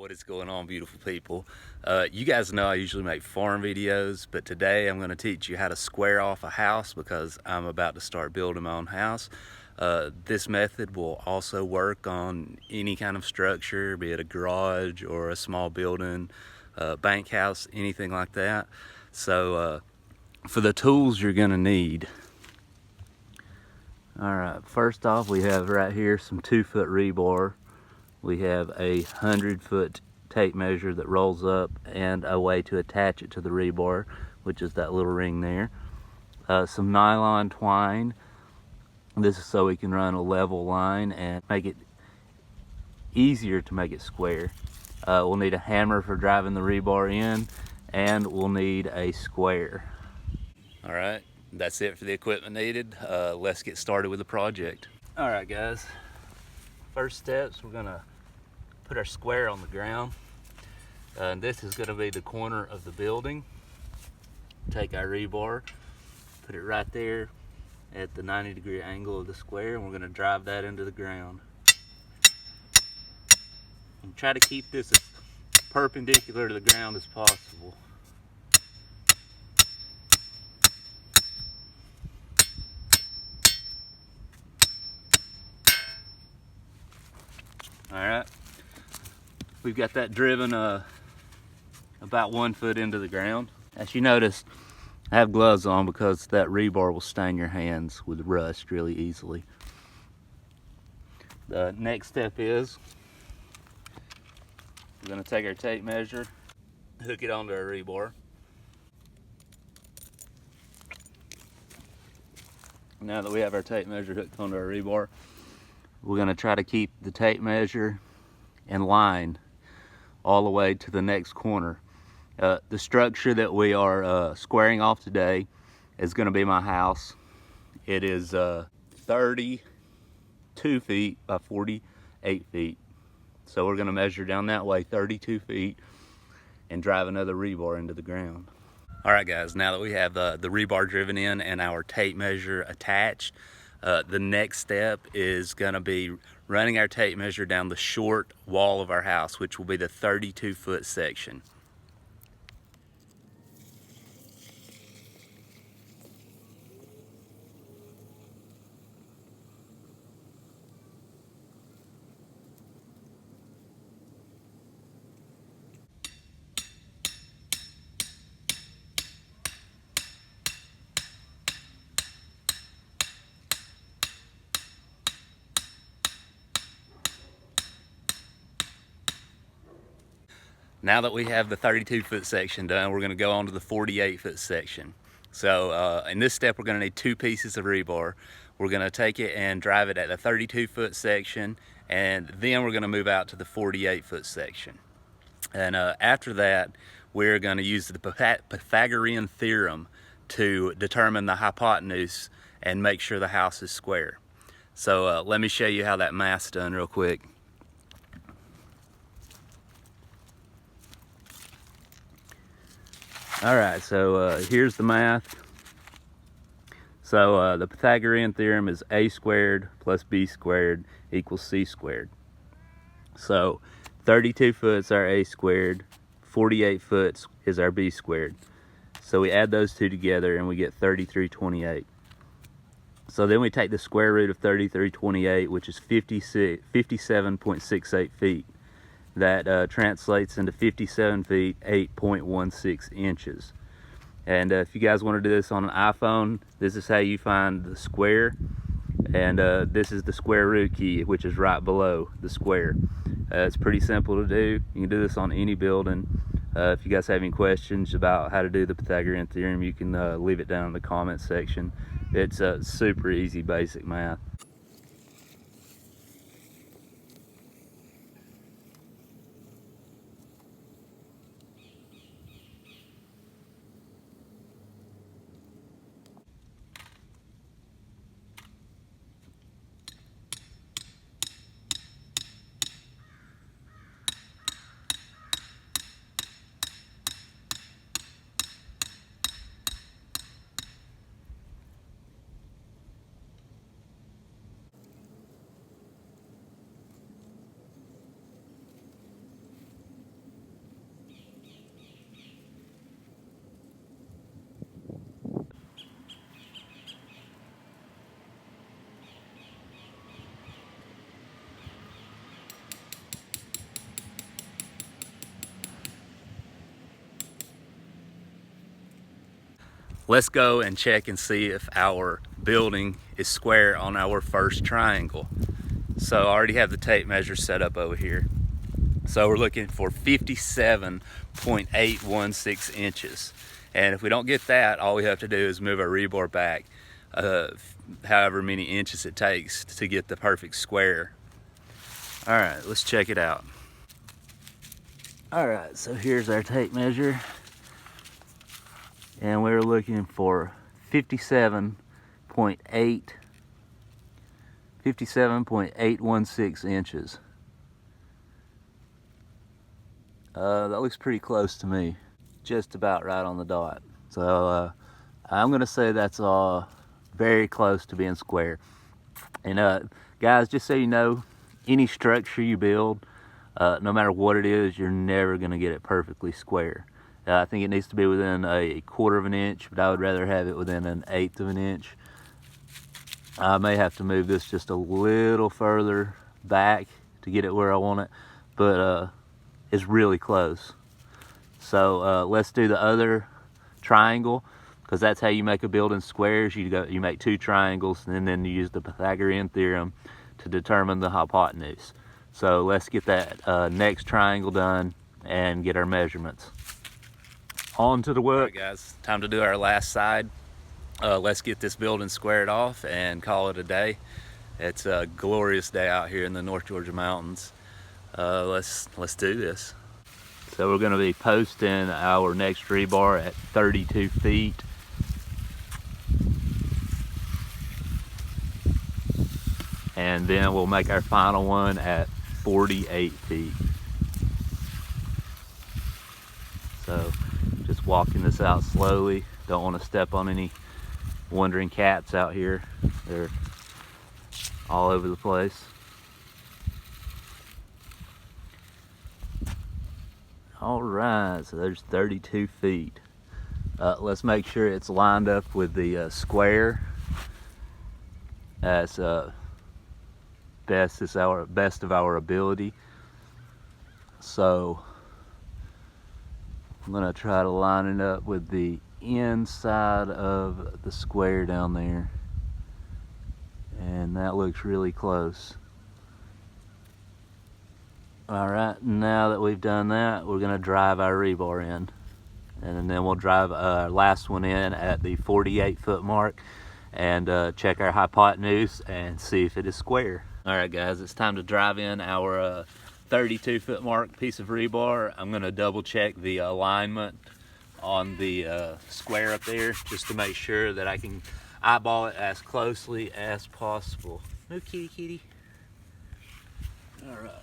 What is going on, beautiful people? You guys know I usually make farm videos, but today I'm going to teach you how to square off a house because I'm about to start building my own house. This method will also work on any kind of structure, be it a garage or a small building, bank house, anything like that. So for the tools you're going to need. Alright, first off we have right here some 2-foot rebar. We have a 100-foot tape measure that rolls up and a way to attach it to the rebar, which is that little ring there. Some nylon twine. This is so we can run a level line and make it easier to make it square. We'll need a hammer for driving the rebar in, and we'll need a square. Alright, that's it for the equipment needed. Let's get started with the project. Alright guys, first steps, we're gonna put our square on the ground. This is gonna be the corner of the building. Take our rebar, put it right there at the 90-degree angle of the square, and we're gonna drive that into the ground. And try to keep this as perpendicular to the ground as possible. Alright, we've got that driven about 1 foot into the ground. As you notice, I have gloves on because that rebar will stain your hands with rust really easily. The next step is we're going to take our tape measure, hook it onto our rebar. Now that we have our tape measure hooked onto our rebar, we're going to try to keep the tape measure in line all the way to the next corner. The structure that we are squaring off today is going to be my house. It is 32 feet by 48 feet. So we're going to measure down that way 32 feet and drive another rebar into the ground. Alright guys, now that we have the rebar driven in and our tape measure attached, the next step is going to be running our tape measure down the short wall of our house, which will be the 32-foot section. Now that we have the 32-foot section done, we're going to go on to the 48-foot section. So in this step, we're going to need 2 pieces of rebar. We're going to take it and drive it at the 32-foot section, and then we're going to move out to the 48-foot section. And after that, we're going to use the Pythagorean theorem to determine the hypotenuse and make sure the house is square. So let me show you how that math's done real quick. Alright, so here's the math. So the Pythagorean theorem is a squared plus b squared equals c squared. So 32 foot is our a squared, 48 foot is our b squared. So we add those two together and we get 3328. So then we take the square root of 3328, which is 57.68 feet. That translates into 57 feet, 8.16 inches. And if you guys want to do this on an iPhone, this is how you find the square. And this is the square root key, which is right below the square. It's pretty simple to do. You can do this on any building. If you guys have any questions about how to do the Pythagorean theorem, you can leave it down in the comment section. It's super easy, basic math. let's go and check and see if our building is square on our first triangle. So I already have the tape measure set up over here. So we're looking for 57.816 inches. And if we don't get that, all we have to do is move our rebar back however many inches it takes to get the perfect square. All right, let's check it out. All right, so here's our tape measure. And we're looking for 57.816 inches. That looks pretty close to me. Just about right on the dot. So I'm gonna say that's very close to being square. And guys, just so you know, any structure you build, no matter what it is, you're never gonna get it perfectly square. I think it needs to be within a 1/4 of an inch, but I would rather have it within an 1/8 of an inch. I may have to move this just a little further back to get it where I want it, but it's really close. So let's do the other triangle, because that's how you make a building squares. You make 2 triangles, and then you use the Pythagorean theorem to determine the hypotenuse. So let's get that next triangle done and get our measurements. On to the work. All right, guys, time to do our last side. Let's get this building squared off and call it a day. It's a glorious day out here in the North Georgia mountains. Let's do this. So we're going to be posting our next rebar at 32 feet. And then we'll make our final one at 48 feet. So just walking this out slowly. Don't want to step on any wandering cats out here. They're all over the place. All right, so there's 32 feet. Let's make sure it's lined up with the square as best of our ability. So I'm gonna try to line it up with the inside of the square down there, and that looks really close. All right, now that we've done that, we're gonna drive our rebar in, and then we'll drive our last one in at the 48-foot mark and check our hypotenuse and see if it is square. All right, guys, it's time to drive in our 32-foot mark piece of rebar. I'm gonna double check the alignment on the square up there just to make sure that I can eyeball it as closely as possible. No kitty kitty. All right.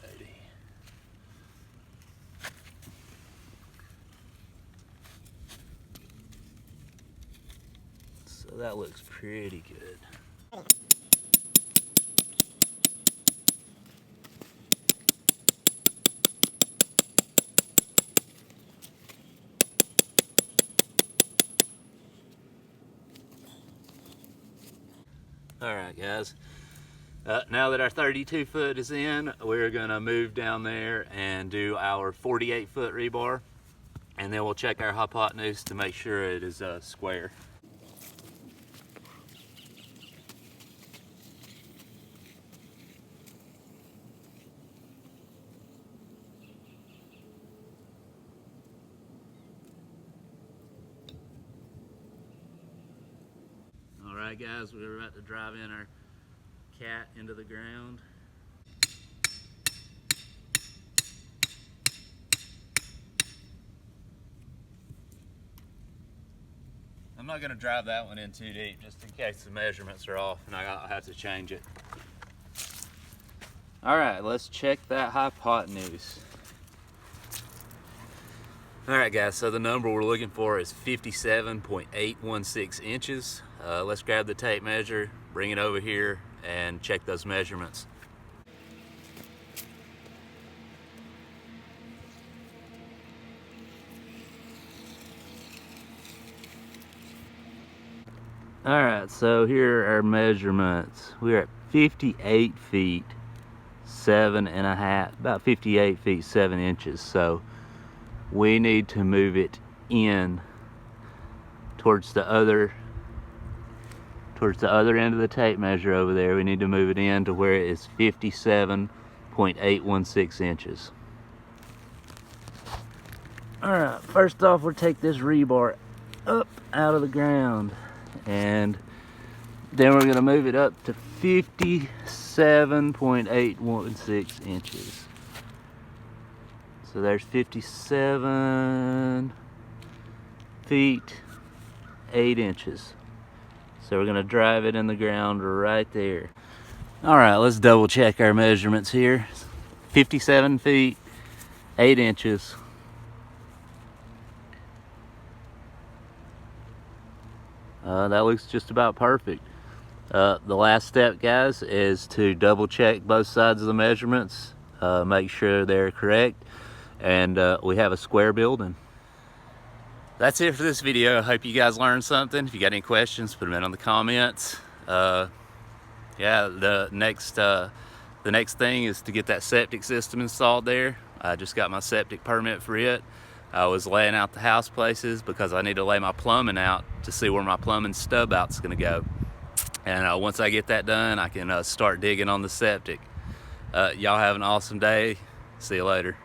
So that looks pretty good. All right, guys. Now that our 32 foot is in, we're gonna move down there and do our 48-foot rebar, and then we'll check our hypotenuse to make sure it is square. All right, guys, we're about to drive in our cat into the ground. I'm not going to drive that one in too deep just in case the measurements are off and I'll have to change it. All right, let's check that hypotenuse. All right, guys, so the number we're looking for is 57.816 inches. Let's grab the tape measure, bring it over here, and check those measurements. All right, so here are our measurements. We're at 58 feet, 7.5, about 58 feet, 7 inches. So we need to move it in towards the other end of the tape measure over there. We need to move it in to where it is 57.816 inches. Alright, first off we'll take this rebar up out of the ground, and then we're going to move it up to 57.816 inches. So there's 57 feet 8 inches. So we're going to drive it in the ground right there. Alright, let's double check our measurements here. 57 feet 8 inches. That looks just about perfect. The last step, guys, is to double check both sides of the measurements, make sure they're correct, and we have a square building. That's it for this video. I hope you guys learned something. If you got any questions, put them in the comments. Yeah, the next thing is to get that septic system installed there. I just got my septic permit for it. I was laying out the house places because I need to lay my plumbing out to see where my plumbing stub out's gonna go. And once I get that done, I can start digging on the septic. Y'all have an awesome day. See you later.